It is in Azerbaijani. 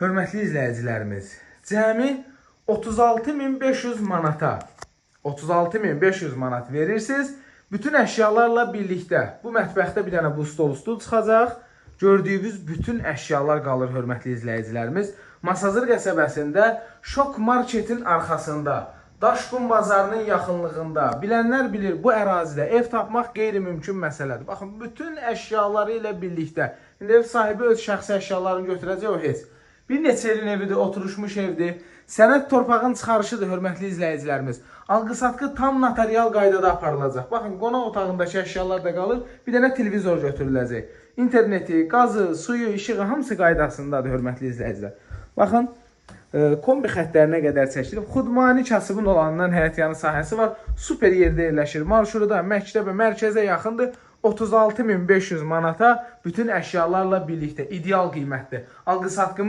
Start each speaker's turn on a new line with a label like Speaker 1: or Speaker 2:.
Speaker 1: Hörmətli izləyicilərimiz, cəmi 36.500 manata 36.500 manat verirsiniz. Bütün əşyalarla birlikdə bu mətbəxdə bir dənə bu stol çıxacaq. Gördüyünüz bütün əşyalar qalır hörmətli izləyicilərimiz. Masazır qəsəbəsində Şok Marketin arxasında, Daşqun bazarının yaxınlığında. Bilənlər bilir, bu ərazidə ev tapmaq qeyri-mümkün məsələdir. Baxın, bütün əşyaları ilə birlikdə. İndi ev sahibi öz şəxsi əşyalarını götürəcək, o heç. Bir neçə ilin evidir, oturuşmuş evdir. Sənəd torpağın çıxarışıdır, hörmətli izləyicilərimiz. Alqı-satqı tam notarial qaydada aparılacaq. Baxın, qonaq otağındakı əşyalar da qalır. Bir dənə televizor götürüləcək. İnterneti, qazı, suyu, işığı hamısı qaydasındadır, hörmətli izləyicilər. Baxın, kombi xətlərinə qədər çəkilib. Xudmani kasıbın olanından həyətyanı sahəsi var. Super yerdə yerləşir. Marşrutu da məktəbə, mərkəzə yaxındır. 36.500 manata bütün əşyalarla birlikdə ideal qiymətdir. Alqı-satqımız